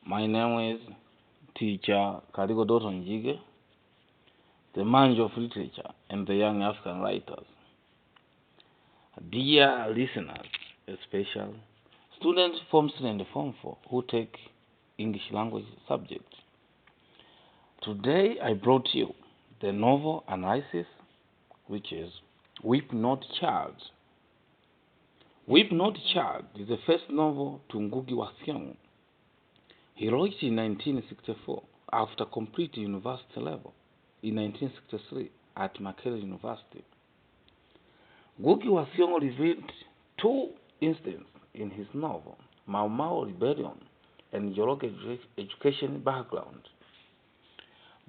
My name is Teacher Kaligo Dotto, the man of literature and the young African writers. Dear listeners, especially students Form 3 and Form 4 who take English language subject. Today I brought you the novel analysis, which is Weep Not Child. Weep Not Child is the first novel to Ngugi wa Thiong'o. He wrote it in 1964 after completing university level in 1963 at Makerere University. Ngugi wa Thiong'o revealed two instances in his novel, Mau Mau Rebellion and Njoroge education background.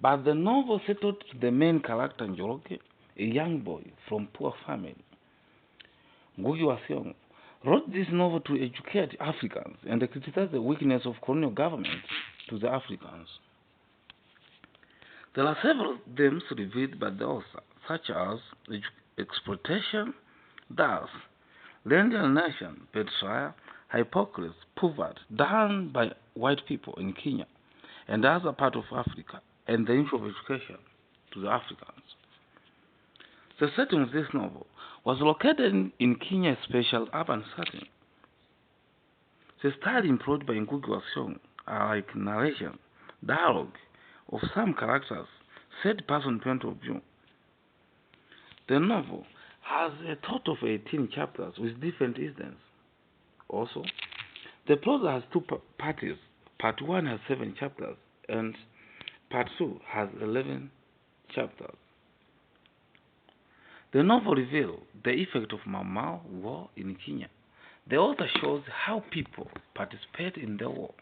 But the novel settled to the main character Njoroge, a young boy from poor family. Ngugi wa Thiong'o wrote this novel to educate Africans and criticize the weakness of colonial government to the Africans. There are several themes revealed by the author, such as exploitation, thus, land alienation, betrayal, hypocrisy, poverty, done by white people in Kenya and other parts of Africa, and the issue of education to the Africans. The setting of this novel was located in Kenya's special urban setting. The style employed by Ngugi wa Thiong'o are like narration, dialogue of some characters, third-person point of view. The novel has a total of 18 chapters with different incidents. Also, the plot has two parts. Part 1 has 7 chapters, and Part 2 has 11 chapters. The novel reveals the effect of Mau Mau War in Kenya. The author shows how people participate in the war.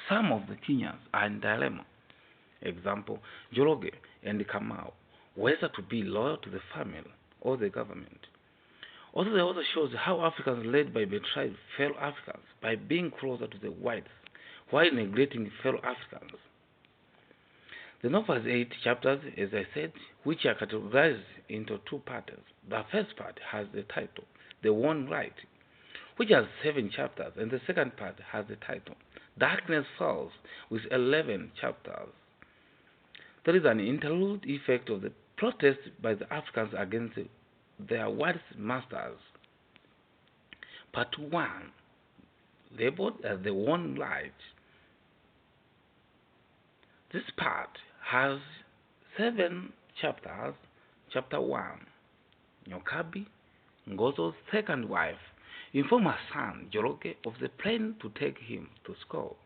Some of the Kenyans are in dilemma. Example, Njoroge and Kamau, whether to be loyal to the family or the government. Also, the author shows how Africans led by betrayed fellow Africans by being closer to the whites while neglecting fellow Africans. The novel has 8 chapters, as I said, which are categorized into 2 parts. The first part has the title, The One Right, which has 7 chapters, and the second part has the title, Darkness Falls, with 11 chapters. There is an interlude effect of the protest by the Africans against their white masters. Part 1, labeled as The One Right. This part has 7 chapters. Chapter 1, Nyokabi, Ngozo's second wife, informs her son, Njoroge, of the plan to take him to school.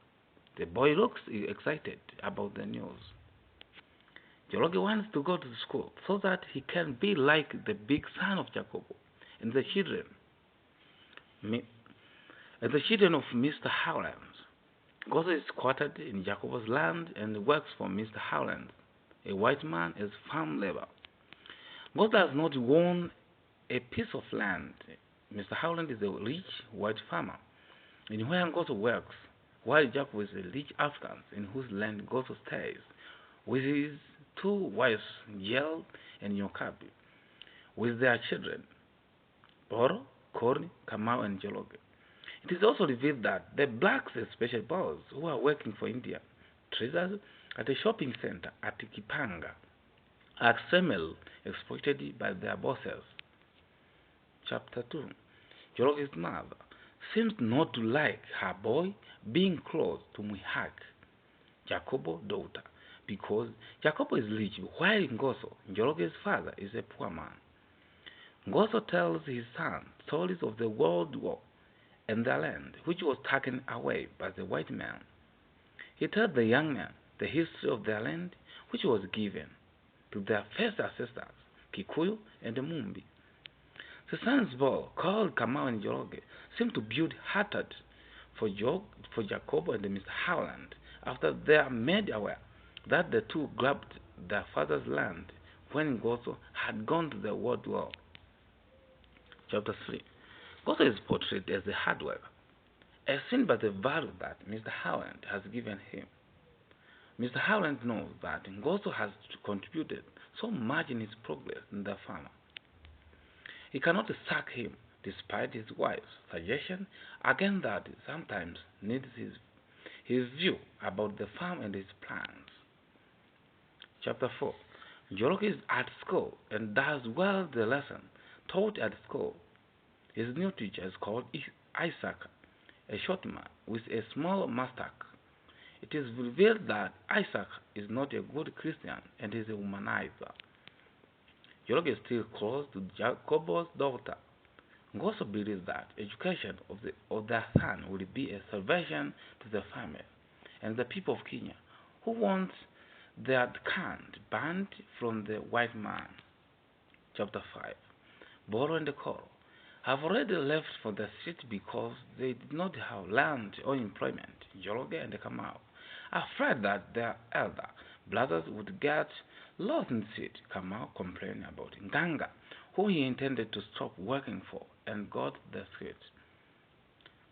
The boy looks excited about the news. Njoroge wants to go to school so that he can be like the big son of Jacobo and the children of Mr. Howland. Ngozo is quartered in Jacobo's land and works for Mr. Howland, a white man, as farm labor. Ngozo does not own a piece of land. Mr. Howland is a rich white farmer in where Ngozo works, while Jacob is a rich African in whose land Ngozo stays with his 2 wives, Yel and Nyokabi, with their children, Boro, Kori, Kamau, and Njoroge. It is also revealed that the blacks, especially boys who are working for India traders at a shopping center at Kipanga, are extremely exploited by their bosses. Chapter 2. Njoroge's mother seems not to like her boy being close to Mwihak, Jacobo's daughter, because Jacobo is rich while Ngozo, Njoroge's father, is a poor man. Ngozo tells his son stories of the World War and their land, which was taken away by the white man. He tells the young man the history of their land, which was given to their first ancestors, Kikuyu and Mumbi. The sons boy, called Kamau and Njoroge, seem to build hearted for Jacobo and Mr. Howland after they are made aware that the two grabbed their father's land when Ngozo had gone to the World War. Chapter 3. Ngozo is portrayed as a hard worker, as seen by the value that Mr. Howland has given him. Mr. Howland knows that Ngozo has contributed so much in his progress in the farm. He cannot sack him, despite his wife's suggestion again that sometimes needs his view about the farm and his plans. Chapter 4. Njoroge is at school and does well the lesson taught at school. His new teacher is called Isaac, a short man with a small mustache. It is revealed that Isaac is not a good Christian and is a womanizer. Njoroge is still close to Jacob's daughter. Ngoso believes that education of their son will be a salvation to the family and the people of Kenya who want their kind banned from the white man. Chapter 5. Boro and the Koro have already left for the city because they did not have land or employment. Njoroge and the Kamau are afraid that their elder brothers would get lost in the city. Kamau complained about Nganga, who he intended to stop working for, and got the street.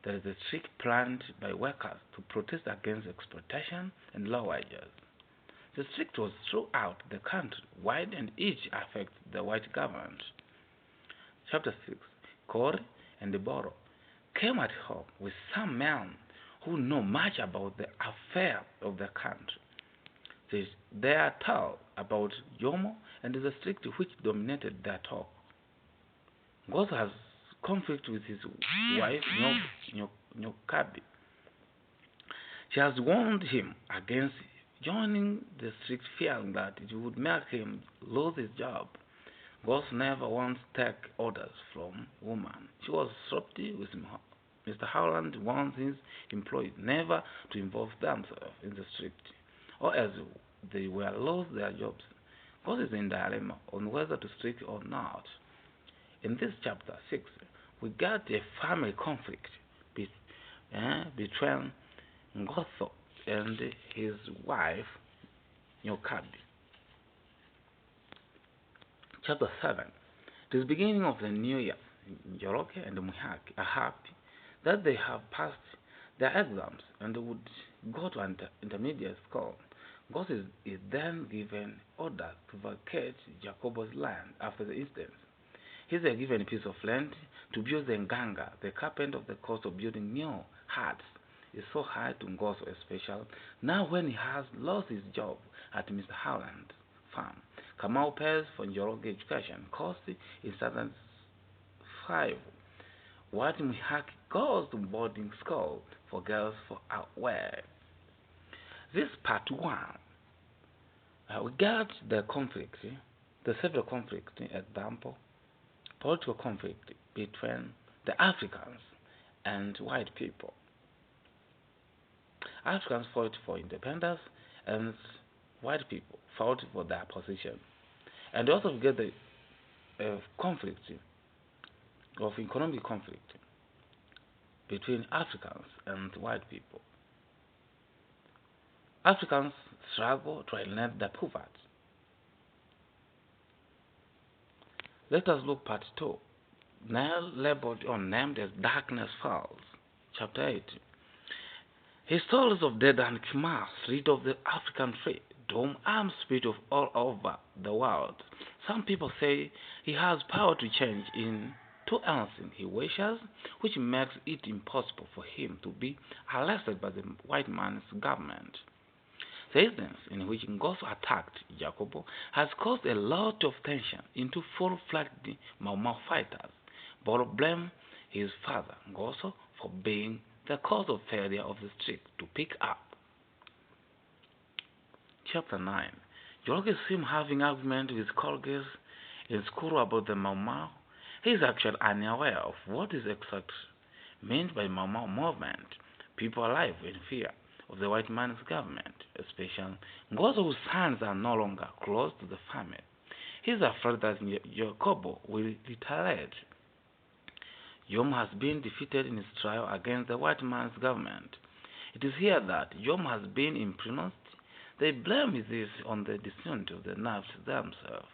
There is a strict plan by workers to protest against exploitation and low wages. The strict was throughout the country wide and each affects the white government. Chapter 6. Kore and Boro came at home with some men who know much about the affairs of the country. They are told about Jomo and the strict which dominated their talk. Ngoso has conflict with his wife Nyokabi. She has warned him against joining the strict, fearing that it would make him lose his job. Ngoso never once take orders from women. She was sloppy with him. Mr. Howland warns his employees never to involve themselves in the strict, or else they will lose their jobs. Ngoso is in dilemma on whether to strike or not. In this chapter 6, we got a family conflict between Ngoso and his wife Nyokabi. Chapter 7. It is the beginning of the new year. Njoroge and Muhaki are happy that they have passed their exams and would go to intermediate school. Ngoso is then given orders to vacate Jacob's land after the incident. He is given a piece of land to build the Nganga. The carpenter of the cost of building new huts is so high to Ngoso especially now when he has lost his job at Mr. Howland's farm. Kamau pays for Njoroge education cost in 2005. What Mihaki goes to boarding school for girls for outwear. This part 1. We got the conflict, the several conflicts, example, political conflict between the Africans and white people. Africans fought for independence and white people fought for their position. And also we get the conflict of economic conflict between Africans and white people. Africans struggle to eliminate the poverty. Let us look part 2, now labeled or named as Darkness Falls, chapter 8. Histories of dead and Khmer read of the African free, armed spirit of all over the world. Some people say he has power to change into anything he wishes, which makes it impossible for him to be arrested by the white man's government. The incident in which Ngoso attacked Jacobo has caused a lot of tension into full-fledged Mau Mau fighters. Boro blamed his father, Ngoso, for being the cause of failure of the street to pick up. Chapter 9. Njoroge seems having argument with colleagues in school about the Mau Mau. He is actually unaware of what is exactly meant by Mau Mau movement. People alive in fear of the white man's government, especially Ngoso, whose sons are no longer close to the family. He is afraid that Jacobo will retaliate. Yom has been defeated in his trial against the white man's government. It is here that Yom has been imprisoned. They blame this on the descent of the Nabs themselves.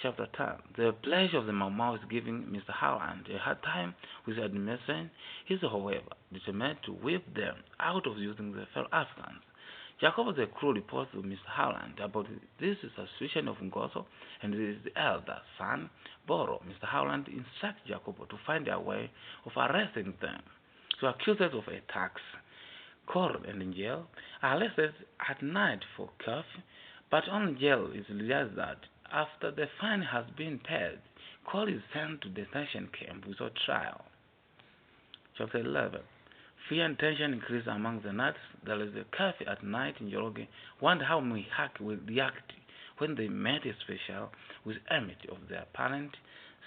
Chapter 10. The pleasure of the Mau Mau is giving Mr. Howland a hard time with administration. He is, however, determined to whip them out of using the fellow Africans. Jacob the crew reports to Mr. Howland about this suspicion of Ngoso and his elder son, Boro. Mr. Howland instructs Jacob to find a way of arresting them. To accuse us of attacks, Cole and Angel are arrested at night for curfew, but Angel is realized that after the fine has been paid, Cole is sent to detention camp without trial. Chapter 11. Fear and tension increase among the nuts. There is a curfew at night in Njoroge. Wonder how Mihak will react when they met especially with enmity of their parent.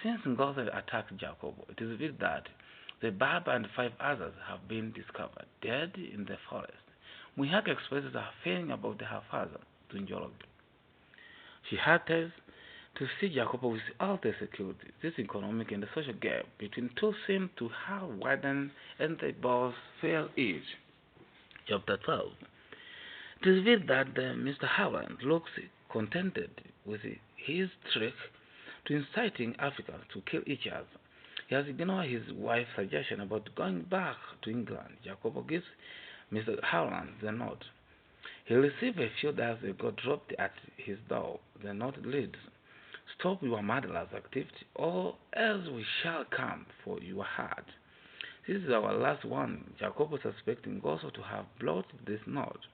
Since Ngozi attacked Jacobo, it is revealed that the Baba and 5 others have been discovered dead in the forest. Mihak expresses her feeling about her father to Njoroge. She hates to see Jacobo with all the security. This economic and social gap between two seems to have widened and they both feel it. Chapter 12. It is revealed that Mr. Howland looks contented with his trick to inciting Africans to kill each other. He has ignored his wife's suggestion about going back to England. Jacobo gives Mr. Howland the note. He received a few days ago dropped at his door. The note reads, "Stop your murderous activity, or else we shall come for your heart." This is our last one. Jacobo suspecting Goso to have blotted this note.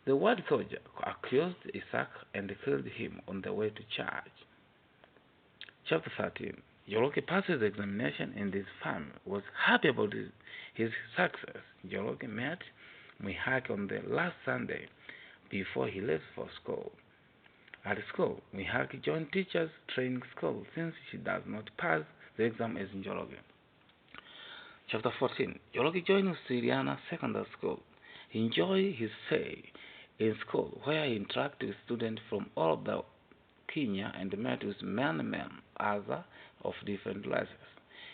The white soldier accused Isaac and killed him on the way to church. Chapter 13. Njoroge passes the examination and his family was happy about his success. Njoroge met Mihak on the last Sunday before he left for school. At school, Mihak joined teachers' training school since she does not pass the exam as Njoroge. Chapter 14. Njoroge joined Syriana Secondary School. He enjoyed his stay in school, where he interacted with students from all over Kenya and met with many men, others of different races.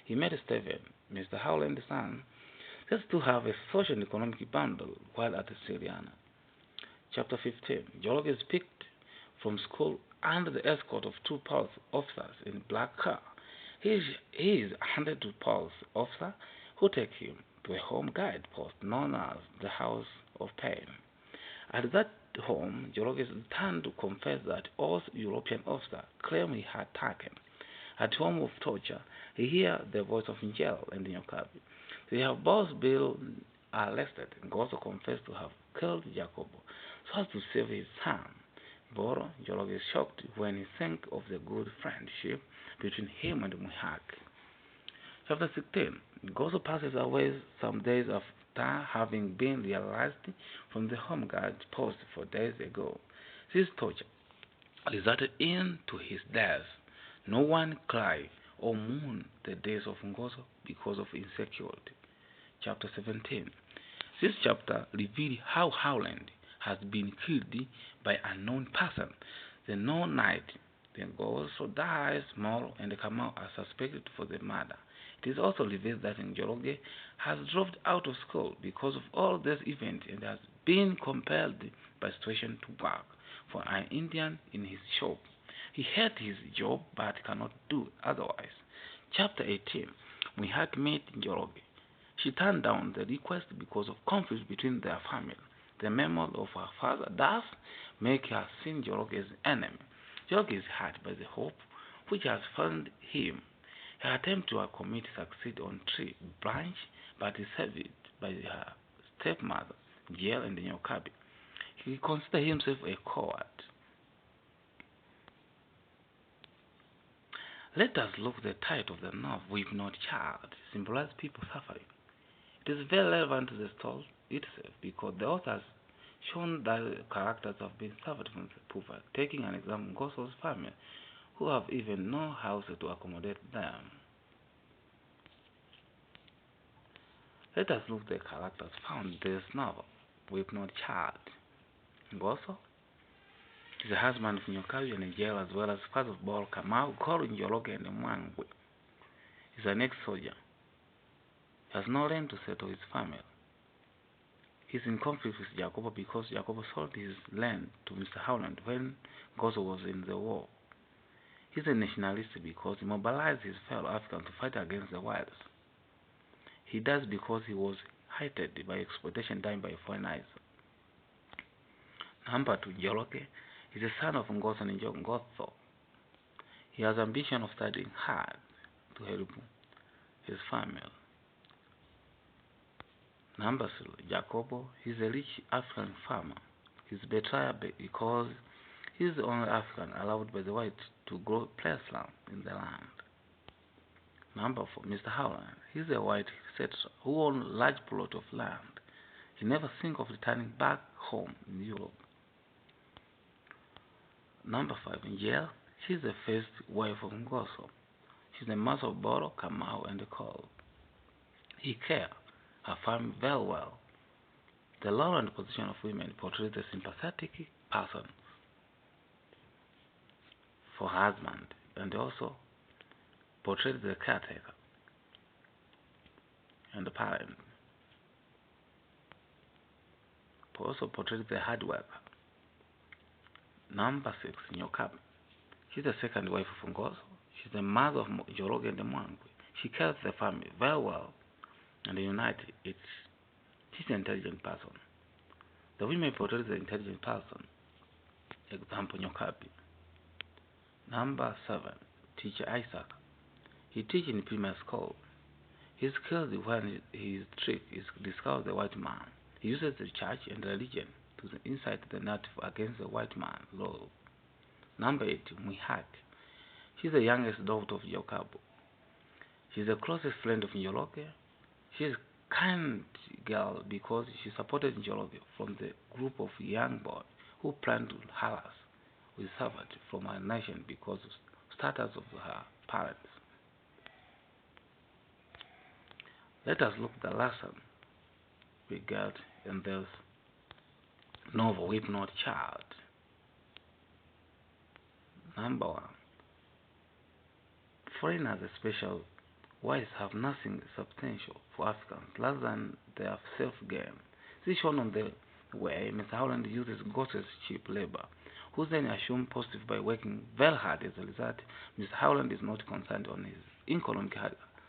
He met Stephen, Mr. Howland's son, just to have a social and economic bundle while at Syriana. Chapter 15. Njoroge is picked from school under the escort of 2 police officers in a black car. He is handed to police officer who take him to a home guide post known as the House of Pain. At that home, Njoroge is returned to confess that all European officers claim he had taken. At home of torture, he hears the voice of Njel and Nyokabi. They have both been arrested and also confessed to have killed Jacobo so as to save his son. Boro, Njoroge is shocked when he thinks of the good friendship between him and Mihak. Chapter 16. Gozo passes away some days after having been released from the home guard post 4 days ago. This torture resulted into his death. No one cried or mourned the days of Ngozo because of insecurity. Chapter 17. This chapter reveals how Howland has been killed by an unknown person. The known night, the Ngozo dies, Moro and Kamau are suspected for the murder. It is also revealed that Njoroge has dropped out of school because of all these events and has been compelled by situation to work for an Indian in his shop. He hates his job but cannot do otherwise. Chapter 18. Mihak met Njoroge. She turned down the request because of conflict between their family. The memory of her father does make her see Njoroge as enemy. Njoroge is hurt by the hope which has found him. Her attempt to commit succeed on tree branch, but is saved by her stepmother, Jiel and Nyokabi. He considers himself a coward. Let us look at the title of the novel, Weep Not Child, symbolizes people suffering. It is very relevant to the story itself because the author has shown that the characters have been suffered from poverty, taking an example of Goso's family, who have even no house to accommodate them. Let us look at the characters found in this novel, Weep Not Child. Goso is the husband of Nyokabi and Njel, as well as father of Boro, Kamau, Koro, Njoroge, and Mwangwe. He is an ex-soldier. He has no land to settle his family. He is in conflict with Jacobo because Jacobo sold his land to Mr. Howland when Goso was in the war. He is a nationalist because he mobilized his fellow Africans to fight against the whites. He does because he was hated by exploitation done by foreigners. Number 2, Njoroge is the son of Ngoso and Ngotho. He has ambition of studying hard to help his family. Number 3, Jacobo. He's a rich African farmer. He's betrayed because he's the only African allowed by the whites to grow plants in the land. Number 4, Mr. Howland. He's a white settler who owns a large plot of land. He never thinks of returning back home in Europe. Number 5, in jail. She's the first wife of Ngoso. She's the mother of Boro, Kamau, and Cole. He cared her family very well. The law and position of women portrays a sympathetic person for her husband, and also portrays the caretaker and the parent. Also portrays the hard worker. Number 6, Nyokab. She's the second wife of Ngoso. She's the mother of Joroge and Mwangwe. She cares the family very well and united it. She's an intelligent person. The women portray the intelligent person. Example, Nyokabi. Number 7, Teacher Isaac. He teaches in primary school. His skills when his trick is to discover the white man. He uses the church and religion to incite the native against the white man law. Number 8, Mwihak. She's the youngest daughter of Yokabo. She's the closest friend of Njoroge. She's a kind girl because she supported Njoroge from the group of young boys who planned to harass with savage from her nation because of status of her parents. Let us look at the lesson we got in this novel, Weep Not Child. Number 1. Foreigners, especially whites, have nothing substantial for Africans less than their self-gain. This is shown on the way Mr. Howland uses Gosses cheap labor, who then assumed positive by working very hard. As a result, Mr. Howland is not concerned on his economic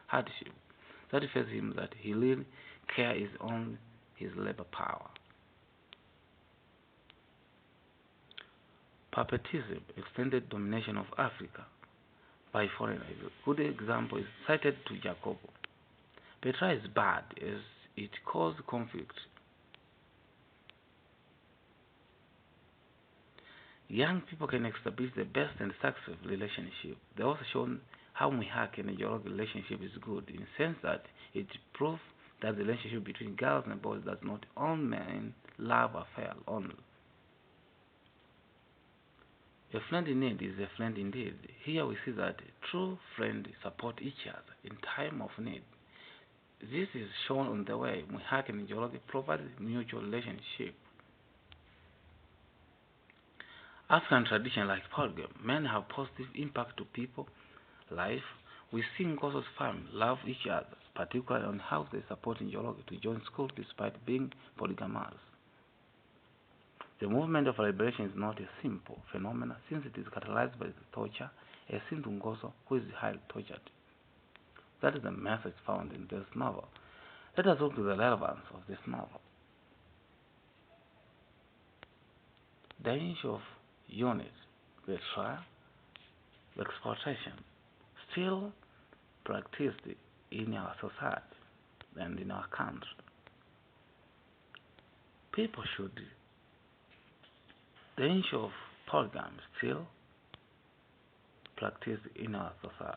hardship. That tells him that he really cares on his labor power. Puppetry, extended domination of Africa by foreigners. A good example is cited to Jacobo. Petra is bad as it causes conflict. Young people can establish the best and successful relationship. They also shown how Mwihak and Njoroge relationship is good in the sense that it proves that the relationship between girls and boys does not only mean love affair only. A friend in need is a friend indeed. Here we see that true friends support each other in time of need. This is shown on the way Mwihak and Njoroge provide mutual relationship. African tradition like polygamy, men have positive impact to people life. We see Ngoso's family love each other, particularly on how they support Njoroge to join school despite being polygamous. The movement of liberation is not a simple phenomenon since it is catalyzed by the torture, as seen to Ngoso, who is highly tortured. That is the message found in this novel. Let us look to the relevance of this novel. The issue of unit, betrayal, exploitation, still practiced in our society and in our country. People should. The issue of polygamy still practiced in our society.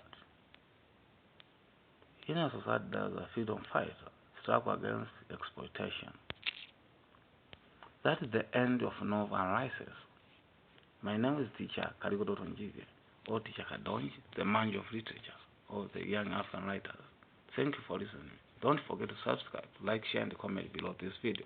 In our society, there is a freedom fighter struggle against exploitation. That is the end of novel analysis. My name is teacher Kaligo Dotto, or teacher Kadonji, the man of literature, or the young African writers. Thank you for listening. Don't forget to subscribe, like, share, and comment below this video.